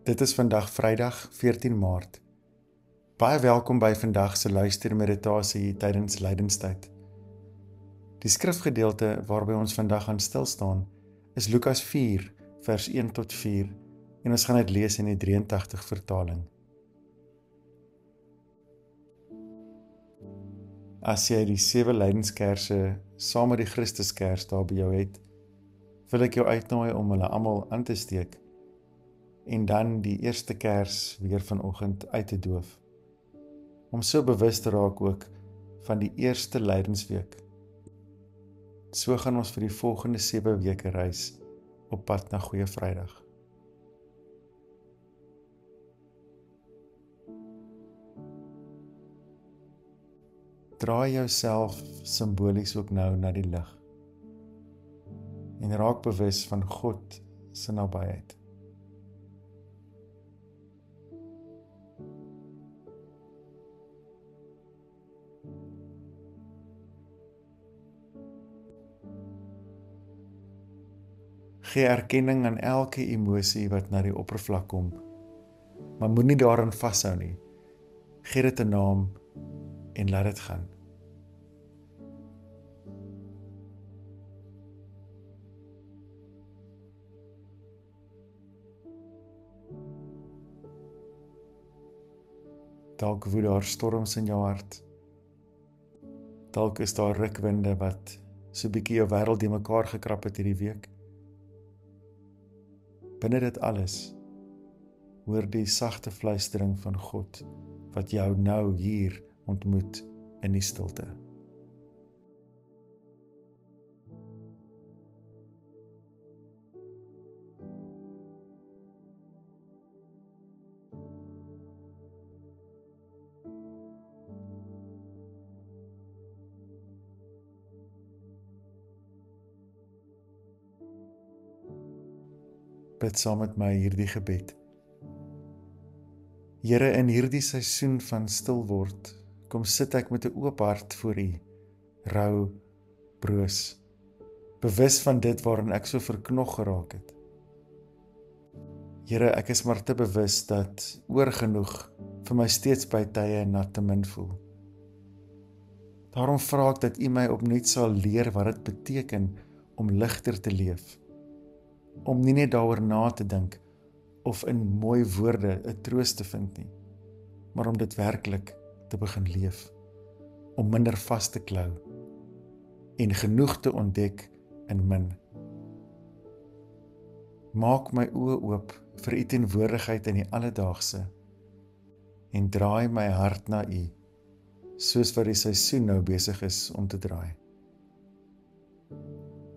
Dit is vandag Vrydag 14 Maart. Baie welkom by vandag se luistermeditasie tydens lydenstyd. Die skrifgedeelte waarby ons vandag gaan stil staan is Lukas 4 vers 1 tot 4 en ons gaan dit lees in die 83 vertaling. As jy die 7 lydenskerse saam met die Christuskers daar by jou het, wil ek jou uitnooi om hulle almal aan te steek en dan die eerste kers weer vanoggend uit te doof, om so bewus te raak ook van die eerste lydensweek. So gaan ons vir die volgende 7 weke reis op pad na Goeie Vrydag. Draai jouself simbolies ook nou na die lig en raak bewus van God se nabyheid. Gee erkenning aan elke emosie wat na die oppervlak kom, maar moenie daarin vashou nie. Gee dit 'n naam en laat dit gaan. Dalk woed daar storms in jou hart. Dalk is daar rukwinde wat so 'n bietjie jou wêreld die mekaar gekrap het hierdie week. Binne dit alles, hoor die sagte fluistering van God, wat jou nou hier ontmoet in die stilte. Bid saam met my hierdie gebed. Here, in hierdie seisoen van stil word, kom sit ek met 'n oop hart voor U, rou, broos, bewus van dit waarin ek so verknog geraak het. Here, ek is maar te bewus dat oorgenoeg vir my steeds by tye na te min voel. Daarom vra ek dat U my opnuut sal leer wat dit beteken om ligter te leef, om nie net daaroor na te dink of in mooi woorde 'n troos te vind nie, maar om dit werklik te begin leef, om minder vas te klou en genoeg te ontdek in min. Maak my oë oop vir U teenwoordigheid in die alledaagse en draai my hart na U, soos wat die seisoen nou besig is om te draai.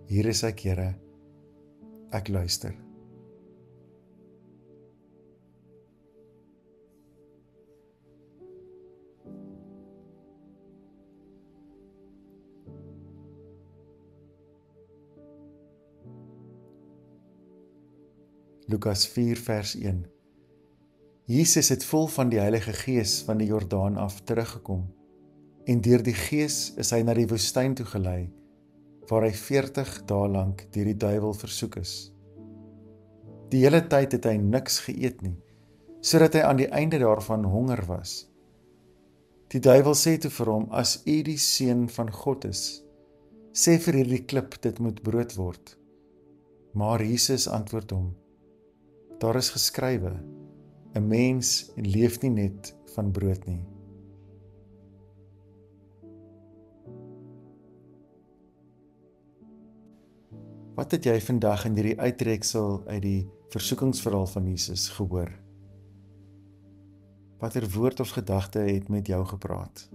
Hier is ek, Here, ek luister. Lukas 4 vers 1. Jesus het vol van die Heilige Gees van die Jordaan af teruggekom en deur die Gees is hy na die woestyn toe gelei, waar hy 40 dae lank deur die duiwel versoek is. Die hele tyd het hy niks geëet nie, sodat hy aan die einde daarvan honger was. Die duiwel sê toe vir hom, as U die seun van God is, sê vir hierdie klip dit moet brood word. Maar Jesus antwoord hom, daar is geskrywe, 'n mens leef nie net van brood nie. Wat het jy vandag in hierdie uittreksel uit die versoekingsverhaal van Jesus gehoor? Watter woord of gedagte het met jou gepraat?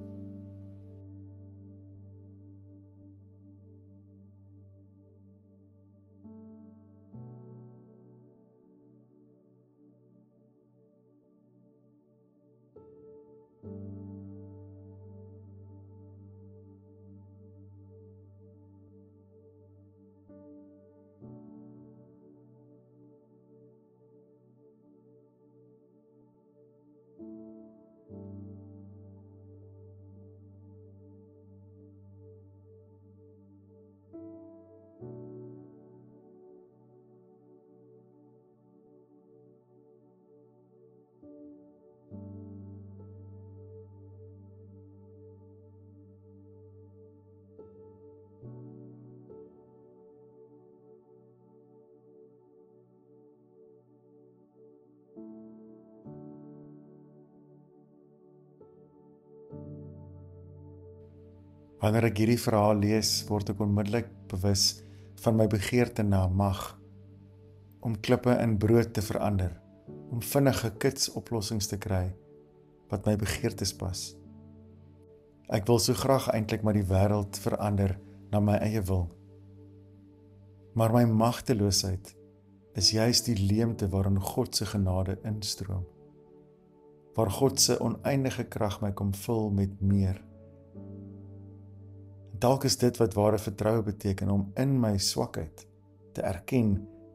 Wanneer ek hierdie verhaal lees, word ek onmiddellik bewus van my begeerte na mag, om klippe in brood te verander, om vinnige kitsoplossings te kry, wat my begeertes pas. Ek wil so graag eintlik maar die wêreld verander na my eie wil. Maar my magteloosheid is juist die leemte waarin God se genade instroom, waar God se oneindige krag my kom vul met meer. Dalk is dit wat ware vertroue beteken, om in my swakheid te erken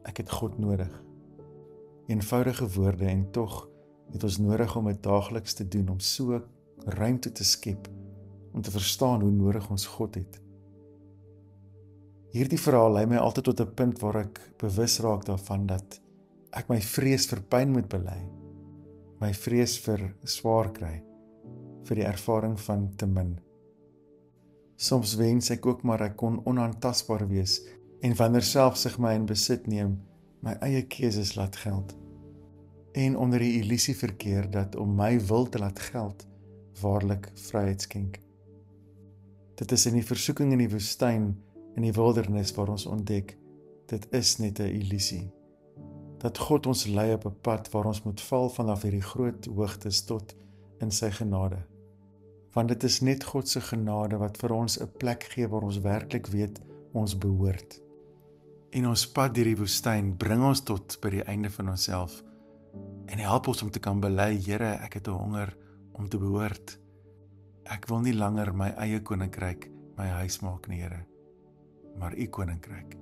ek het God nodig. Eenvoudige woorde, en tog het ons nodig om dit daagliks te doen, om so ruimte te skep, om te verstaan hoe nodig ons God het. Hierdie verhaal lei my altyd tot 'n punt waar ek bewus raak daarvan dat ek my vrees vir pyn moet bely, my vrees vir swaar kry, vir die ervaring van te min. Soms wens ek ook maar ek kon onaantastbaar wees en wanneer self sig my in besit neem, my eie keuses laat geld. En onder die illusie verkeer dat om my wil te laat geld, waarlik vryheid skenk. Dit is in die versoeking in die woestyn, in die wildernis waar ons ontdek, dit is net 'n illusie. Dat God ons lei op 'n pad waar ons moet val vanaf hierdie groot hoogtes tot in sy genade. Want dit is net God se genade wat vir ons 'n plek gee waar ons werklik weet ons behoort. En ons pad deur die woestyn bring ons tot by die einde van onsself en help ons om te kan bely, Here, ek het 'n honger om te behoort. Ek wil nie langer my eie koninkryk my huis maak nie, Here, maar u koninkryk.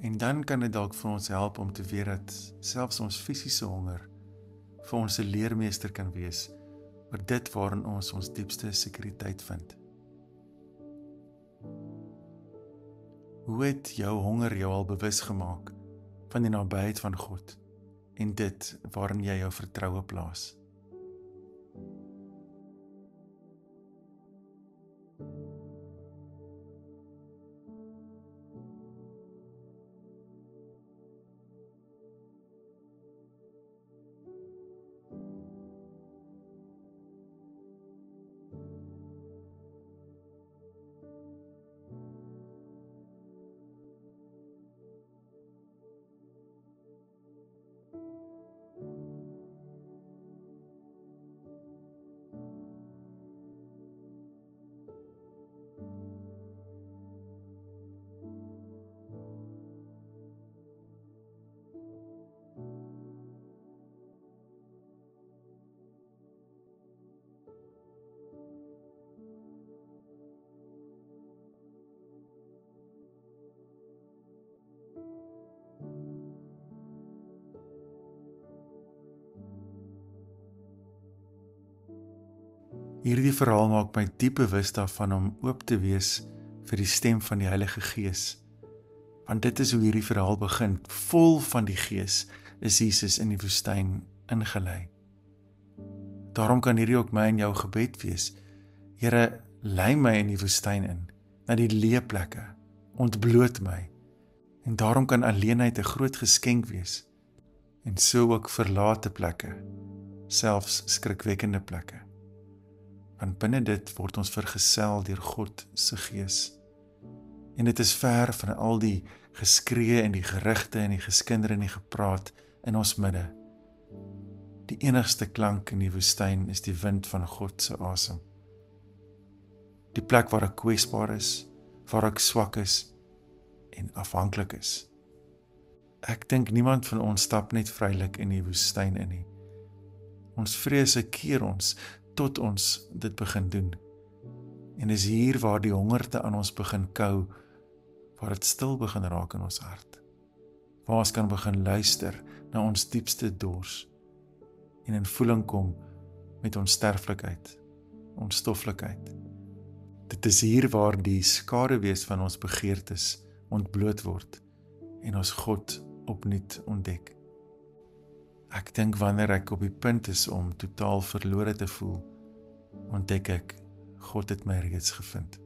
En dan kan dit dalk vir ons help om te weet dat selfs ons fisiese honger vir ons 'n leermeester kan wees oor dit waarin ons diepste sekuriteit vind. Hoe het jou honger jou al bewus gemaak van die nabyheid van God en dit waarin jy jou vertroue plaas? Hierdie verhaal maak my diep bewus daarvan om oop te wees vir die stem van die Heilige Gees. Want dit is hoe hierdie verhaal begin. Vol van die Gees is Jesus in die woestyn ingelei. Daarom kan hierdie ook my en jou gebed wees. Here, lei my in die woestyn in, na die leë plekke, ontbloot my. En daarom kan alleenheid 'n groot geskenk wees. En so ook verlate plekke, selfs skrikwekkende plekke. Want binne dit word ons vergesel deur God se Gees. En dit is ver van al die geskree en die gerugte en die geskinder en die gepraat in ons midde. Die enigste klank in die woestyn is die wind van God se asem. Die plek waar ek kwesbaar is, waar ek swak is en afhanklik is. Ek dink niemand van ons stap net vrylik in die woestyn in nie. Ons vrese keer ons tot ons dit begin doen. En is hier waar die hongerte aan ons begin kou, waar dit stil begin raak in ons hart. Waar ons kan begin luister na ons diepste dors en in voeling kom met ons sterflikheid, ons stoflikheid. Dit is hier waar die skaduwees van ons begeertes ontbloot word en ons God opnuut ontdek. Ek dink wanneer ek op die punt is om totaal verlore te voel, ontdek ek, God het my reeds gevind.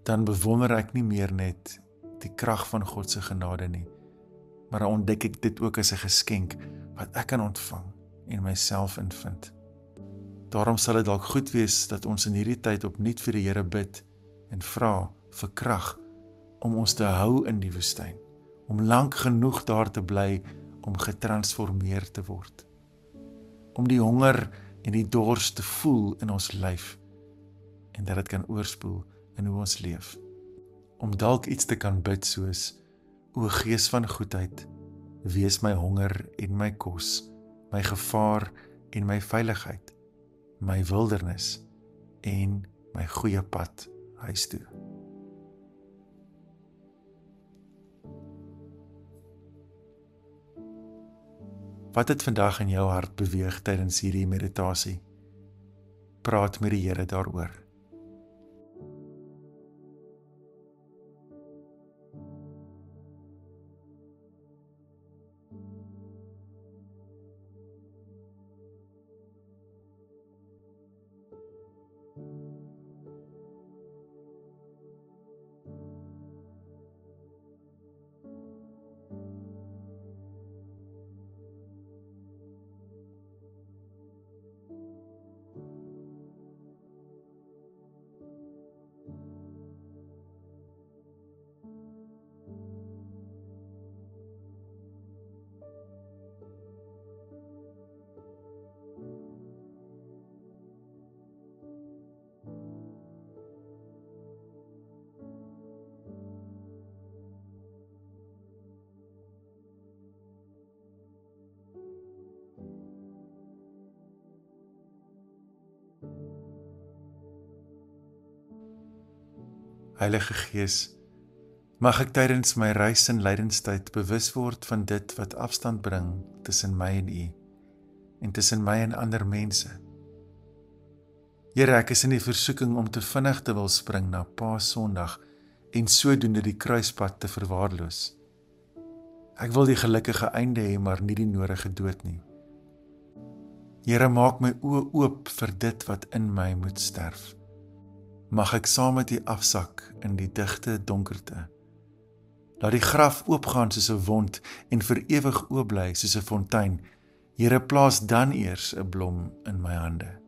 Dan bewonder ek nie meer net die krag van God se genade nie, maar dan ontdek ek dit ook as 'n geskenk wat ek kan ontvang en myself invind. Daarom sal dit dalk goed wees dat ons in hierdie tyd opnuut vir die Here bid en vra vir krag om ons te hou in die woestyn, om lank genoeg daar te bly om getransformeer te word, om die honger en die dors te voel in ons lyf en dat dit kan oorspoel in hoe ons leef, om dalk iets te kan bid soos: O Gees van goedheid, wees my honger en my kos, my gevaar en my veiligheid, my wildernis en my goeie pad huis toe. Wat het vandag in jou hart beweeg tydens hierdie meditasie? Praat met die Here daaroor. Heilige Gees, mag ek tydens my reis en lydenstyd bewus word van dit wat afstand bring tussen my en U en tussen my en ander mense. Here, ek is in die versoeking om te vinnig te wil spring na Paasondag en sodoende die kruispad te verwaarloos. Ek wil die gelukkige einde hê, maar nie die nodige dood nie. Here, maak my oë oop vir dit wat in my moet sterf. Mag ek saam met U afsak in die digte donkerte. Laat die graf oopgaan soos 'n wond en vir ewig oop bly soos 'n fontein. Here, plaas dan eers 'n blom in my hande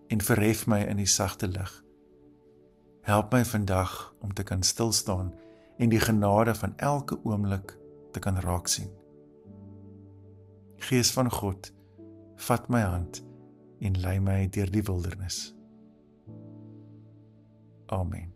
en verhef my in die sagte lig. Help my vandag om te kan stil staan en die genade van elke oomblik te kan raak sien. Gees van God, vat my hand en lei my deur die wildernis. Amen.